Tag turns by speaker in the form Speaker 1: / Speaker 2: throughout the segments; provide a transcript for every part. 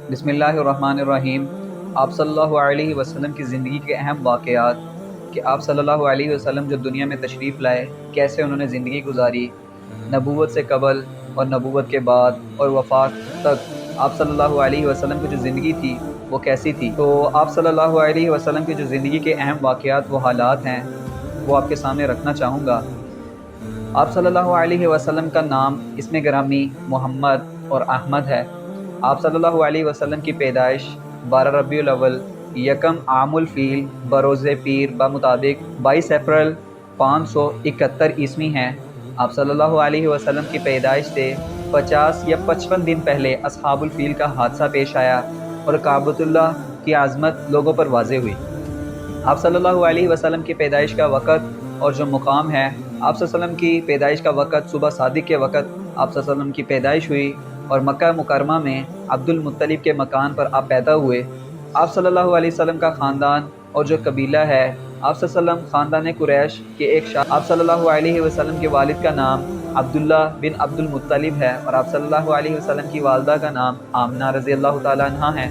Speaker 1: بسم اللہ الرحمن الرحیم۔ آپ صلی اللہ علیہ وسلم کی زندگی کے اہم واقعات کہ آپ صلی اللہ علیہ وسلم جو دنیا میں تشریف لائے، کیسے انہوں نے زندگی گزاری، نبوت سے قبل اور نبوت کے بعد اور وفات تک آپ صلی اللہ علیہ وسلم کی جو زندگی تھی وہ کیسی تھی۔ تو آپ صلی اللہ علیہ وسلم کی جو زندگی کے اہم واقعات و حالات ہیں وہ آپ کے سامنے رکھنا چاہوں گا۔ آپ صلی اللہ علیہ وسلم کا نام اسم گرامی محمد اور احمد ہے۔ آپ صلی اللہ علیہ وسلم کی پیدائش 12 ربیع الاول یکم عام الفیل بروز پیر بمطابق 22 اپریل 571 عیسوی ہیں۔ آپ صلی اللہ علیہ وسلم کی پیدائش سے 50 یا 55 دن پہلے اصحاب الفیل کا حادثہ پیش آیا اور کعبۃ اللہ کی عظمت لوگوں پر واضح ہوئی۔ آپ صلی اللہ علیہ وسلم کی پیدائش کا وقت اور جو مقام ہے، آپ صلی اللہ علیہ وسلم کی پیدائش کا وقت صبح صادق کے وقت آپ صلی اللہ علیہ وسلم کی پیدائش ہوئی اور مکہ مکرمہ میں عبد المطلب کے مکان پر آپ پیدا ہوئے۔ آپ صلی اللہ علیہ وسلم کا خاندان اور جو قبیلہ ہے، آپ صلی اللہ علیہ وسلم خاندان قریش کے ایک شاخ۔ آپ صلی اللہ علیہ وسلم کے والد کا نام عبداللہ بن عبد المطلب ہے اور آپ صلی اللہ علیہ وسلم کی والدہ کا نام آمنہ رضی اللہ تعالیٰ عنہا ہے۔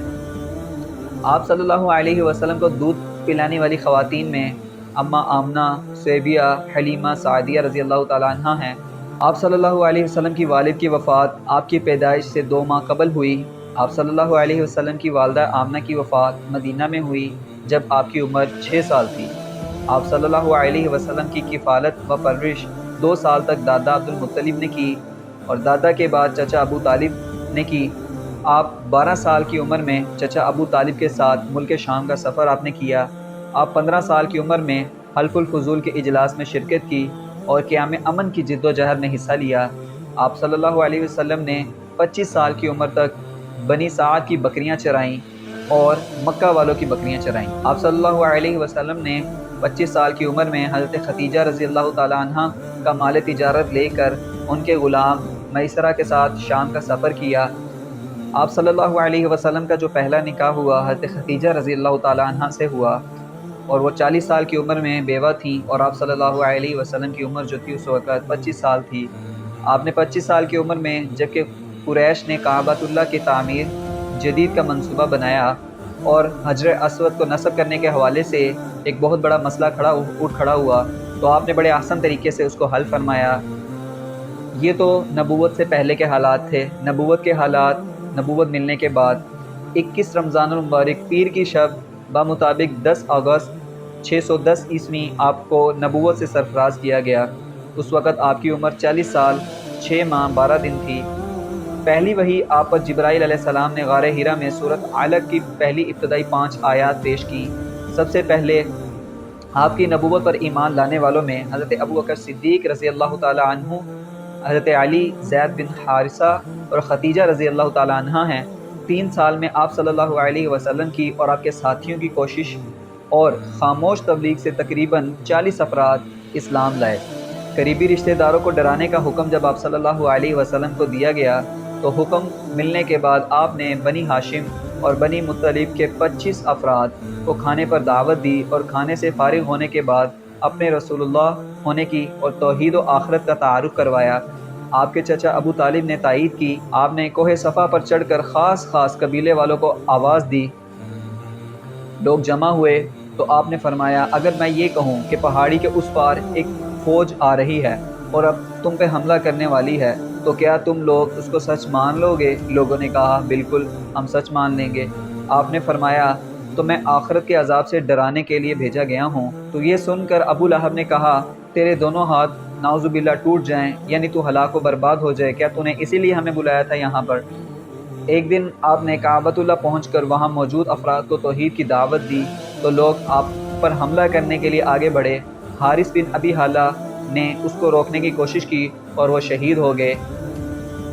Speaker 1: آپ صلی اللہ علیہ وسلم کو دودھ پلانے والی خواتین میں اماں آمنہ، سیبیہ، حلیمہ سعدیہ رضی اللہ تعالیٰ عنہ ہیں۔ آپ صلی اللہ علیہ وسلم کی والد کی وفات آپ کی پیدائش سے 2 ماہ قبل ہوئی۔ آپ صلی اللہ علیہ وسلم کی والدہ آمنہ کی وفات مدینہ میں ہوئی جب آپ کی عمر 6 سال تھی۔ آپ صلی اللہ علیہ وسلم کی کفالت و پرورش 2 سال تک دادا عبد المطلب نے کی اور دادا کے بعد چچا ابو طالب نے کی۔ آپ 12 سال کی عمر میں چچا ابو طالب کے ساتھ ملک شام کا سفر آپ نے کیا۔ آپ 15 سال کی عمر میں حلف الفضول کے اجلاس میں شرکت کی اور قیام امن کی جد و جہد میں حصہ لیا۔ آپ صلی اللہ علیہ وسلم نے 25 سال کی عمر تک بنی سعد کی بکریاں چرائیں اور مکہ والوں کی بکریاں چرائیں۔ آپ صلی اللہ علیہ وسلم نے 25 سال کی عمر میں حضرت خدیجہ رضی اللہ تعالیٰ عنہ کا مال تجارت لے کر ان کے غلام میسرہ کے ساتھ شام کا سفر کیا۔ آپ صلی اللہ علیہ وسلم کا جو پہلا نکاح ہوا حضرت خدیجہ رضی اللہ تعالیٰ عنہ سے ہوا اور وہ 40 سال کی عمر میں بیوہ تھیں اور آپ صلی اللہ علیہ وسلم کی عمر جو تھی اس وقت 25 سال تھی۔ آپ نے 25 سال کی عمر میں جبکہ قریش نے کعبۃ اللہ کی تعمیر جدید کا منصوبہ بنایا اور حجر اسود کو نصب کرنے کے حوالے سے ایک بہت بڑا مسئلہ کھڑا ہوا تو آپ نے بڑے آسان طریقے سے اس کو حل فرمایا۔ یہ تو نبوت سے پہلے کے حالات تھے۔ نبوت کے حالات، نبوت ملنے کے بعد 21 رمضان المبارک پیر کی شب بمطابق 10 اگست 610 عیسوی آپ کو نبوت سے سرفراز کیا گیا۔ اس وقت آپ کی عمر 40 سال 6 ماہ 12 دن تھی۔ پہلی وحی آپ پر جبرائیل علیہ السلام نے غار حرا میں سورۃ علق کی پہلی ابتدائی 5 آیات پیش کی۔ سب سے پہلے آپ کی نبوت پر ایمان لانے والوں میں حضرت ابو بکر صدیق رضی اللہ تعالیٰ عنہ، حضرت علی، زید بن حارثہ اور خدیجہ رضی اللہ تعالیٰ عنہ ہیں۔ 3 سال میں آپ صلی اللہ علیہ وسلم کی اور آپ کے ساتھیوں کی کوشش اور خاموش تبلیغ سے تقریباً 40 افراد اسلام لائے۔ قریبی رشتہ داروں کو ڈرانے کا حکم جب آپ صلی اللہ علیہ وسلم کو دیا گیا تو حکم ملنے کے بعد آپ نے بنی ہاشم اور بنی مطلب کے 25 افراد کو کھانے پر دعوت دی اور کھانے سے فارغ ہونے کے بعد اپنے رسول اللہ ہونے کی اور توحید و آخرت کا تعارف کروایا۔ آپ کے چچا ابو طالب نے تائید کی۔ آپ نے کوہ صفا پر چڑھ کر خاص قبیلے والوں کو آواز دی۔ لوگ جمع ہوئے تو آپ نے فرمایا، اگر میں یہ کہوں کہ پہاڑی کے اس پار ایک فوج آ رہی ہے اور اب تم پہ حملہ کرنے والی ہے تو کیا تم لوگ اس کو سچ مان لو گے؟ لوگوں نے کہا، بالکل ہم سچ مان لیں گے۔ آپ نے فرمایا، تو میں آخرت کے عذاب سے ڈرانے کے لیے بھیجا گیا ہوں۔ تو یہ سن کر ابو لہب نے کہا، تیرے دونوں ہاتھ نعوذ باللہ ٹوٹ جائیں، یعنی تو ہلاک و برباد ہو جائے، کیا تو نے اسی لیے ہمیں بلایا تھا یہاں پر؟ ایک دن آپ نے کعبۃ اللہ پہنچ کر وہاں موجود افراد کو توحید کی دعوت دی تو لوگ آپ پر حملہ کرنے کے لیے آگے بڑھے۔ حارث بن ابی حالہ نے اس کو روکنے کی کوشش کی اور وہ شہید ہو گئے۔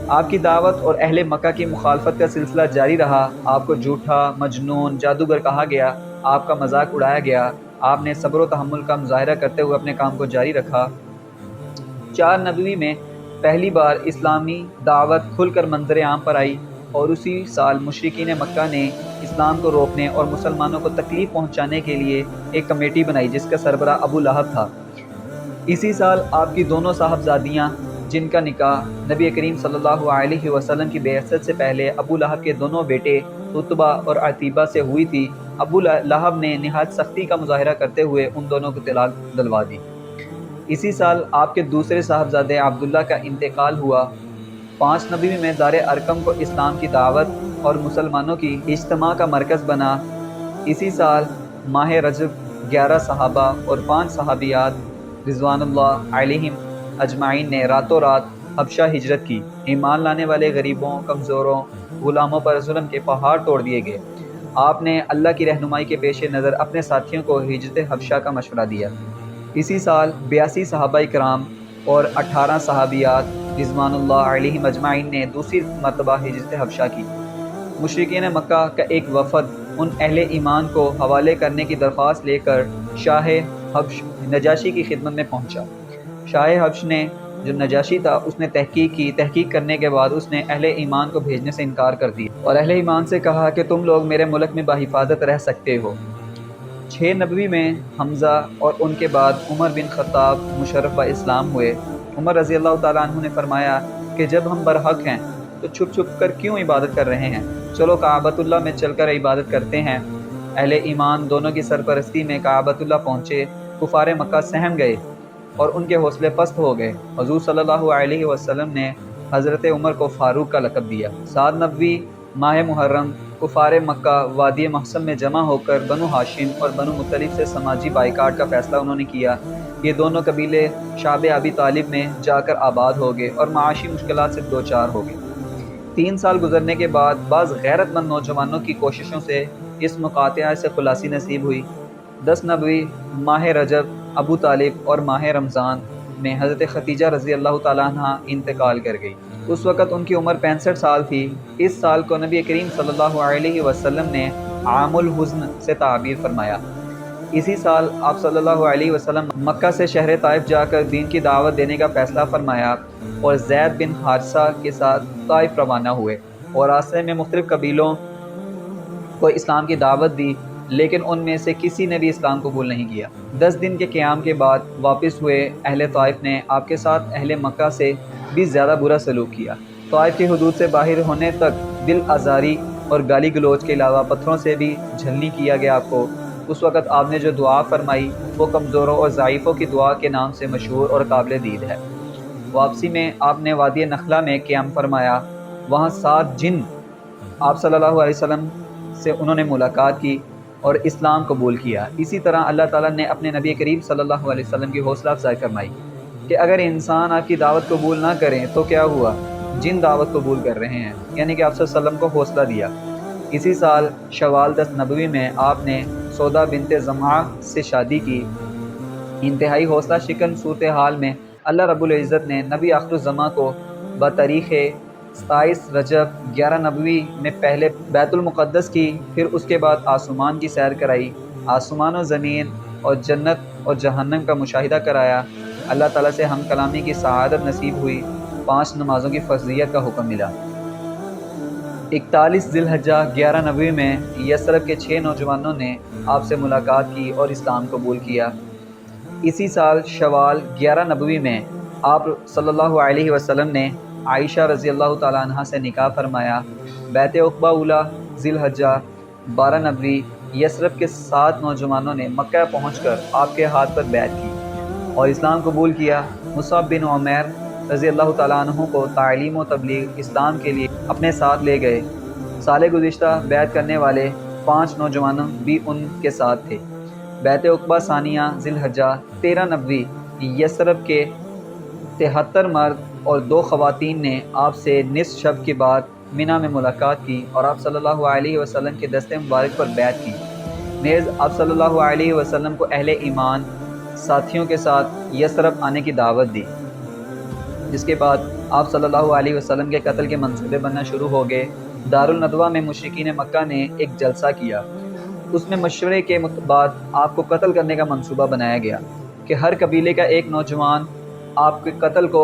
Speaker 1: آپ کی دعوت اور اہل مکہ کی مخالفت کا سلسلہ جاری رہا۔ آپ کو جھوٹا، مجنون، جادوگر کہا گیا، آپ کا مذاق اڑایا گیا۔ آپ نے صبر و تحمل کا مظاہرہ کرتے ہوئے اپنے کام کو جاری رکھا۔ 4 نبوی میں پہلی بار اسلامی دعوت کھل کر منظر عام پر آئی اور اسی سال مشرکین مکہ نے اسلام کو روکنے اور مسلمانوں کو تکلیف پہنچانے کے لیے ایک کمیٹی بنائی جس کا سربراہ ابو لہب تھا۔ اسی سال آپ کی دونوں صاحبزادیاں جن کا نکاح نبی کریم صلی اللہ علیہ وسلم کی بعثت سے پہلے ابو لہب کے دونوں بیٹے عتبہ اور عتیبہ سے ہوئی تھی، ابو لہب نے نہایت سختی کا مظاہرہ کرتے ہوئے ان دونوں کو طلاق دلوا دی۔ اسی سال آپ کے دوسرے صاحبزادے عبداللہ کا انتقال ہوا۔ 5 نبوی میں دار ارقم کو اسلام کی دعوت اور مسلمانوں کی اجتماع کا مرکز بنا۔ اسی سال ماہ رجب 11 صحابہ اور 5 صحابیات رضوان اللہ علیہم اجمعین نے راتوں رات حبشہ ہجرت کی۔ ایمان لانے والے غریبوں، کمزوروں، غلاموں پر ظلم کے پہاڑ توڑ دیے گئے۔ آپ نے اللہ کی رہنمائی کے پیش نظر اپنے ساتھیوں کو ہجرت حبشہ کا مشورہ دیا۔ اسی سال 82 صحابہ کرام اور 18 صحابیات رضوان اللہ علیہم اجمعین نے دوسری مرتبہ ہجرت حبشہ کی۔ مشرکین مکہ کا ایک وفد ان اہل ایمان کو حوالے کرنے کی درخواست لے کر شاہ حبش نجاشی کی خدمت میں پہنچا۔ شاہ حبش نے جو نجاشی تھا اس نے تحقیق کی۔ تحقیق کرنے کے بعد اس نے اہل ایمان کو بھیجنے سے انکار کر دیا اور اہل ایمان سے کہا کہ تم لوگ میرے ملک میں بحفاظت رہ سکتے ہو۔ 6 نبوی میں حمزہ اور ان کے بعد عمر بن خطاب مشرف با اسلام ہوئے۔ عمر رضی اللہ تعالیٰ عنہ نے فرمایا کہ جب ہم برحق ہیں تو چھپ چھپ کر کیوں عبادت کر رہے ہیں؟ چلو کعبۃ اللہ میں چل کر عبادت کرتے ہیں۔ اہل ایمان دونوں کی سرپرستی میں کعبۃ اللہ پہنچے۔ کفار مکہ سہم گئے اور ان کے حوصلے پست ہو گئے۔ حضور صلی اللہ علیہ وسلم نے حضرت عمر کو فاروق کا لقب دیا۔ 7 نبوی ماہ محرم کفار مکہ وادی محسن میں جمع ہو کر بنو ہاشم اور بنو مطلب سے سماجی بائیکاٹ کا فیصلہ انہوں نے کیا۔ یہ دونوں قبیلے شعب ابی طالب میں جا کر آباد ہو گئے اور معاشی مشکلات سے دوچار ہو گئے۔ 3 سال گزرنے کے بعد بعض غیرت مند نوجوانوں کی کوششوں سے اس مقاطعہ سے خلاصی نصیب ہوئی۔ 10 نبوی ماہ رجب ابو طالب اور ماہ رمضان میں حضرت ختیجہ رضی اللہ تعالیٰ عنہ انتقال کر گئی۔ اس وقت ان کی عمر 65 سال تھی۔ اس سال کو نبی کریم صلی اللہ علیہ وسلم نے عام الحزن سے تعبیر فرمایا۔ اسی سال آپ صلی اللہ علیہ وسلم مکہ سے شہر طائف جا کر دین کی دعوت دینے کا فیصلہ فرمایا اور زید بن حارثہ کے ساتھ طائف روانہ ہوئے اور راستے میں مختلف قبیلوں کو اسلام کی دعوت دی، لیکن ان میں سے کسی نے بھی اسلام قبول نہیں کیا۔ 10 دن کے قیام کے بعد واپس ہوئے اہل طائف نے آپ کے ساتھ اہل مکہ سے بھی زیادہ برا سلوک کیا۔ طائف کی حدود سے باہر ہونے تک دل آزاری اور گالی گلوچ کے علاوہ پتھروں سے بھی جھلنی کیا گیا آپ کو۔ اس وقت آپ نے جو دعا فرمائی وہ کمزوروں اور ضعیفوں کی دعا کے نام سے مشہور اور قابل دید ہے۔ واپسی میں آپ نے وادی نخلا میں قیام فرمایا۔ وہاں 7 جن آپ صلی اللہ علیہ وسلم سے انہوں نے ملاقات کی اور اسلام قبول کیا۔ اسی طرح اللہ تعالیٰ نے اپنے نبی کریم صلی اللہ علیہ وسلم کی حوصلہ افزائی فرمائی کہ اگر انسان آپ کی دعوت قبول نہ کریں تو کیا ہوا؟ جن دعوت قبول کر رہے ہیں، یعنی کہ آپ صلی اللہ علیہ وسلم کو حوصلہ دیا۔ اسی سال شوال 10 نبوی میں آپ نے سودا بنت زمعہ سے شادی کی۔ انتہائی حوصلہ شکن صورتحال میں اللہ رب العزت نے نبی آخر الزماں کو بتاریخ 27 رجب 11 نبوی میں پہلے بیت المقدس کی، پھر اس کے بعد آسمان کی سیر کرائی، آسمان و زمین اور جنت اور جہنم کا مشاہدہ کرایا۔ اللہ تعالیٰ سے ہم کلامی کی سعادت نصیب ہوئی۔ 5 نمازوں کی فرضیت کا حکم ملا۔ 41 ذی الحجہ 11 نبوی میں یثرب کے 6 نوجوانوں نے آپ سے ملاقات کی اور اسلام قبول کیا۔ اسی سال شوال 11 نبوی میں آپ صلی اللہ علیہ وسلم نے عائشہ رضی اللہ تعالیٰ عنہ سے نکاح فرمایا۔ بیت عقبہ اولیٰ ذی الحجہ 12 نبوی یثرب کے 7 نوجوانوں نے مکہ پہنچ کر آپ کے ہاتھ پر بیعت کی اور اسلام قبول کیا۔ مصعب بن عمیر رضی اللہ تعالیٰ عنہ کو تعلیم و تبلیغ اسلام کے لیے اپنے ساتھ لے گئے۔ سال گزشتہ بیعت کرنے والے 5 نوجوان بھی ان کے ساتھ تھے۔ بیعت عقبہ ثانیہ ذی الحجہ 13 نبوی یثرب کے 73 مرد اور 2 خواتین نے آپ سے نصف شب کے بعد منی میں ملاقات کی اور آپ صلی اللہ علیہ وسلم کے دست مبارک پر بیعت کی۔ نیز آپ صلی اللہ علیہ وسلم کو اہل ایمان ساتھیوں کے ساتھ یثرب آنے کی دعوت دی، جس کے بعد آپ صلی اللہ علیہ وسلم کے قتل کے منصوبے بننا شروع ہو گئے۔ دارالندوہ میں مشرکین مکہ نے ایک جلسہ کیا۔ اس میں مشورے کے بعد آپ کو قتل کرنے کا منصوبہ بنایا گیا کہ ہر قبیلے کا ایک نوجوان آپ کے قتل کو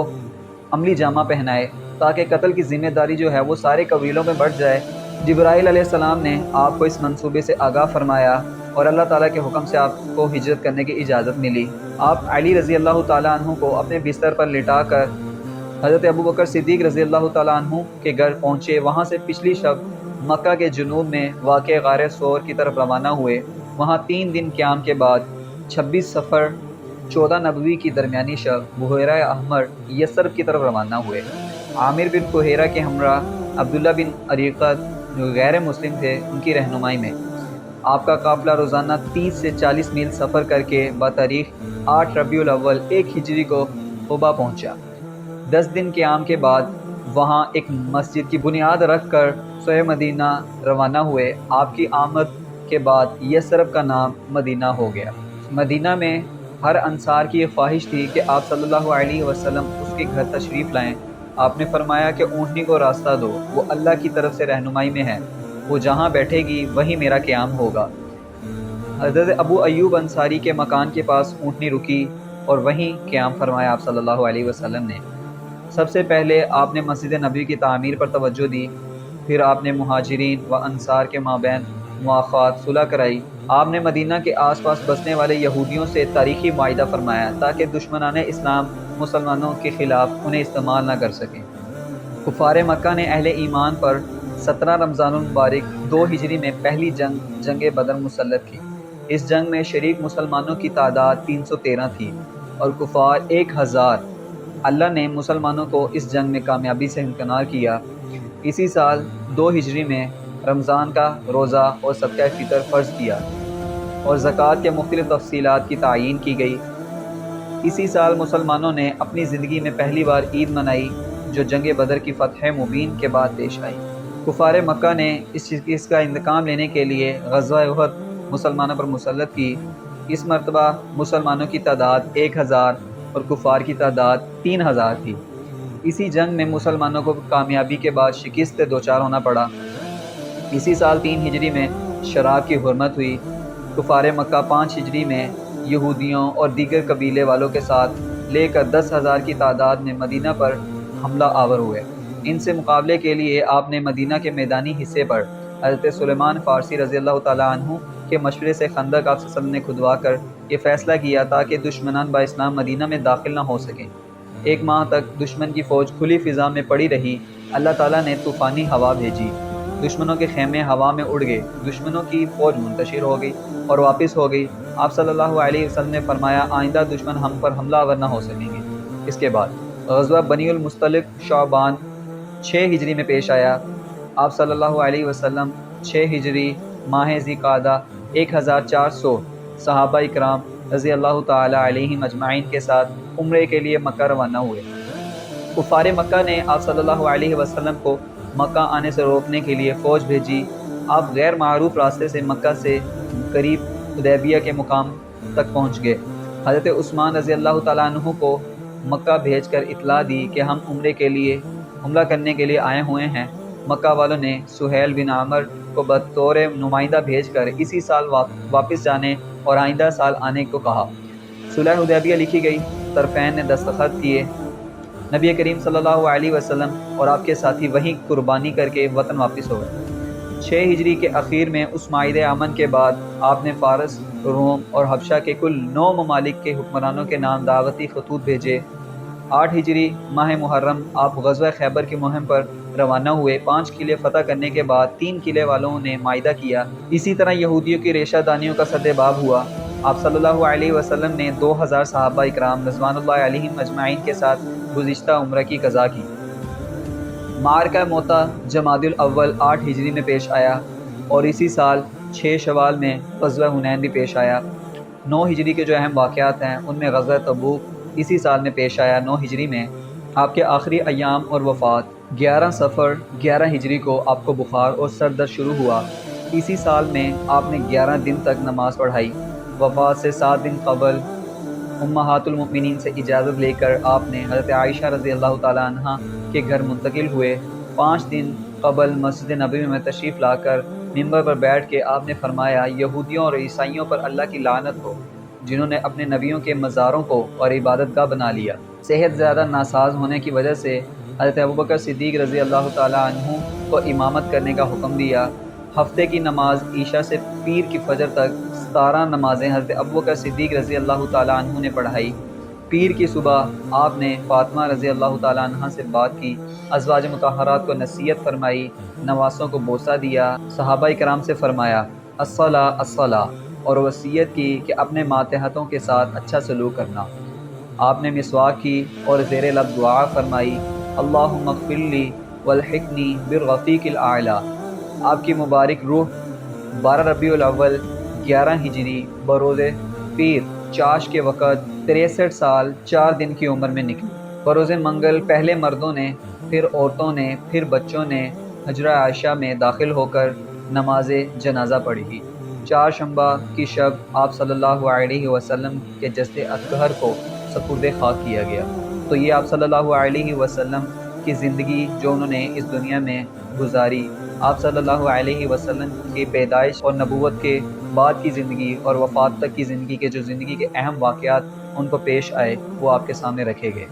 Speaker 1: عملی جامہ پہنائے تاکہ قتل کی ذمہ داری جو ہے وہ سارے قبیلوں میں بڑھ جائے۔ جبرائیل علیہ السلام نے آپ کو اس منصوبے سے آگاہ فرمایا اور اللہ تعالیٰ کے حکم سے آپ کو ہجرت کرنے کی اجازت ملی۔ آپ علی رضی اللہ تعالیٰ عنہ کو اپنے بستر پر لٹا کر حضرت ابو بکر صدیق رضی اللہ تعالیٰ عنہ کے گھر پہنچے، وہاں سے پچھلی شب مکہ کے جنوب میں واقع غار ثور کی طرف روانہ ہوئے۔ وہاں 3 دن قیام کے بعد 26 صفر 14 نبوی کی درمیانی شب بحیرہ احمر یثرب کی طرف روانہ ہوئے۔ عامر بن فہیرہ کے ہمراہ عبداللہ بن عریقت جو غیر مسلم تھے، ان کی رہنمائی میں آپ کا قافلہ روزانہ 30 سے 40 میل سفر کر کے بتاریخ 8 ربیع الاول 1 ہجری کو قباء پہنچا۔ 10 دن قیام کے بعد وہاں ایک مسجد کی بنیاد رکھ کر سوئے مدینہ روانہ ہوئے۔ آپ کی آمد کے بعد یثرب کا نام مدینہ ہو گیا۔ مدینہ میں ہر انصار کی یہ خواہش تھی کہ آپ صلی اللہ علیہ وسلم اس کے گھر تشریف لائیں۔ آپ نے فرمایا کہ اونٹنی کو راستہ دو، وہ اللہ کی طرف سے رہنمائی میں ہے، وہ جہاں بیٹھے گی وہیں میرا قیام ہوگا۔ حضرت ابو ایوب انصاری کے مکان کے پاس اونٹنی رکی اور وہیں قیام فرمایا آپ صلی اللہ علیہ وسلم نے۔ سب سے پہلے آپ نے مسجد نبوی کی تعمیر پر توجہ دی، پھر آپ نے مہاجرین و انصار کے مابین مواخات صلح کرائی۔ آپ نے مدینہ کے آس پاس بسنے والے یہودیوں سے تاریخی معاہدہ فرمایا تاکہ دشمنان اسلام مسلمانوں کے خلاف انہیں استعمال نہ کر سکیں۔ کفار مکہ نے اہل ایمان پر 17 رمضان المبارک 2 ہجری میں پہلی جنگ بدر مسلط کی۔ اس جنگ میں شریک مسلمانوں کی تعداد 313 تھی اور کفار 1000۔ اللہ نے مسلمانوں کو اس جنگ میں کامیابی سے ہمکنار کیا۔ اسی سال 2 ہجری میں رمضان کا روزہ اور صدقہ فطر فرض کیا اور زکوٰۃ کے مختلف تفصیلات کی تعیین کی گئی۔ اسی سال مسلمانوں نے اپنی زندگی میں پہلی بار عید منائی جو جنگ بدر کی فتح مبین کے بعد پیش آئی۔ کفار مکہ نے اس کا انتقام لینے کے لیے غزوہ احد مسلمانوں پر مسلط کی۔ اس مرتبہ مسلمانوں کی تعداد 1000 اور کفار کی تعداد 3000 تھی۔ اسی جنگ میں مسلمانوں کو کامیابی کے بعد شکست سے دوچار ہونا پڑا۔ اسی سال 3 ہجری میں شراب کی حرمت ہوئی۔ کفار مکہ 5 ہجری میں یہودیوں اور دیگر قبیلے والوں کے ساتھ لے کر 10,000 کی تعداد میں مدینہ پر حملہ آور ہوئے۔ ان سے مقابلے کے لیے آپ نے مدینہ کے میدانی حصے پر حضرت سلیمان فارسی رضی اللہ تعالیٰ عنہ کے مشورے سے خندق آپ صلی اللہ علیہ وسلم نے کھدوا کر یہ فیصلہ کیا تاکہ دشمنان با اسلام مدینہ میں داخل نہ ہو سکیں۔ 1 ماہ تک دشمن کی فوج کھلی فضا میں پڑی رہی۔ اللہ تعالیٰ نے طوفانی ہوا بھیجی، دشمنوں کے خیمے ہوا میں اڑ گئے، دشمنوں کی فوج منتشر ہو گئی اور واپس ہو گئی۔ آپ صلی اللہ علیہ وسلم نے فرمایا آئندہ دشمن ہم پر حملہ آور نہ ہو سکیں گے۔ اس کے بعد غزوہ بنی المصطلق شعبان 6 ہجری میں پیش آیا۔ آپ صلی اللہ علیہ وسلم 6 ہجری ماہ ذی قعدہ 1400 صحابہ اکرام رضی اللہ تعالی علیہم اجمعین کے ساتھ عمرے کے لیے مکہ روانہ ہوئے۔ کفار مکہ نے آپ صلی اللہ علیہ وسلم کو مکہ آنے سے روکنے کے لیے فوج بھیجی۔ آپ غیر معروف راستے سے مکہ سے قریب حدیبیہ کے مقام تک پہنچ گئے۔ حضرت عثمان رضی اللہ تعالیٰ عنہ کو مکہ بھیج کر اطلاع دی کہ ہم عمرے کے لیے حملہ کرنے کے لیے آئے ہوئے ہیں۔ مکہ والوں نے سہیل بن عامر کو بطور نمائندہ بھیج کر اسی سال واپس جانے اور آئندہ سال آنے کو کہا۔ صلح حدیبیہ لکھی گئی، طرفین نے دستخط کیے۔ نبی کریم صلی اللہ علیہ وسلم اور آپ کے ساتھی وہیں قربانی کر کے وطن واپس ہو گئے۔ 6 ہجری کے اخیر میں اس معاہدے امن کے بعد آپ نے فارس، روم اور حبشہ کے کل 9 ممالک کے حکمرانوں کے نام دعوتی خطوط بھیجے۔ 8 ہجری ماہ محرم آپ غزوہ خیبر کی مہم پر روانہ ہوئے۔ 5 قلعے فتح کرنے کے بعد 3 قلعے والوں نے معاہدہ کیا۔ اسی طرح یہودیوں کی ریشہ دانیوں کا سد باب ہوا۔ آپ صلی اللہ علیہ وسلم نے 2000 صحابہ اکرام رضوان اللہ علیہم اجمعین کے ساتھ گزشتہ عمرہ کی قضا کی۔ معرکہ موتا جمادی الاول 8 ہجری میں پیش آیا اور اسی سال 6 شوال میں غزوہ حنین بھی پیش آیا۔ 9 ہجری کے جو اہم واقعات ہیں ان میں غزوہ تبوک اسی سال میں پیش آیا۔ 9 ہجری میں آپ کے آخری ایام اور وفات 11 صفر 11 ہجری کو آپ کو بخار اور سر درد شروع ہوا۔ اسی سال میں آپ نے 11 دن تک نماز پڑھائی۔ وفات سے 7 دن قبل امہات المؤمنین سے اجازت لے کر آپ نے حضرت عائشہ رضی اللہ تعالیٰ عنہ کے گھر منتقل ہوئے۔ 5 دن قبل مسجد نبوی میں تشریف لا کر ممبر پر بیٹھ کے آپ نے فرمایا یہودیوں اور عیسائیوں پر اللہ کی لعنت ہو جنہوں نے اپنے نبیوں کے مزاروں کو اور عبادت گاہ بنا لیا۔ صحت زیادہ ناساز ہونے کی وجہ سے حضرت ابوبکر صدیق رضی اللہ تعالیٰ عنہ کو امامت کرنے کا حکم دیا۔ ہفتے کی نماز عشاء سے پیر کی فجر تک 17 نمازیں حضرت ابوبکر صدیق رضی اللہ تعالیٰ عنہ نے پڑھائی۔ پیر کی صبح آپ نے فاطمہ رضی اللہ تعالیٰ عنہ سے بات کی، ازواج مطہرات کو نصیحت فرمائی، نواسوں کو بوسہ دیا، صحابہ کرام سے فرمایا الصلاۃ الصلاۃ، اور وصیت کی کہ اپنے ماتحتوں کے ساتھ اچھا سلوک کرنا۔ آپ نے مسواک کی اور زیر لب دعا فرمائی اللہم اغفر لی والحقنی بالرفیق الاعلیٰ۔ آپ کی مبارک روح 12 ربیع الاول 11 ہجری بروز پیر چاش کے وقت 63 سال 4 دن کی عمر میں نکلی۔ بروز منگل پہلے مردوں نے، پھر عورتوں نے، پھر بچوں نے حجرہ عائشہ میں داخل ہو کر نماز جنازہ پڑھی۔ چہارشنبہ کی شب آپ صلی اللہ علیہ وسلم کے جسد اطہر کو سپرد خاک کیا گیا۔ تو یہ آپ صلی اللہ علیہ وسلم کی زندگی جو انہوں نے اس دنیا میں گزاری، آپ صلی اللہ علیہ وسلم کی پیدائش اور نبوت کے بعد کی زندگی اور وفات تک کی زندگی کے جو زندگی کے اہم واقعات ان کو پیش آئے وہ آپ کے سامنے رکھے گئے۔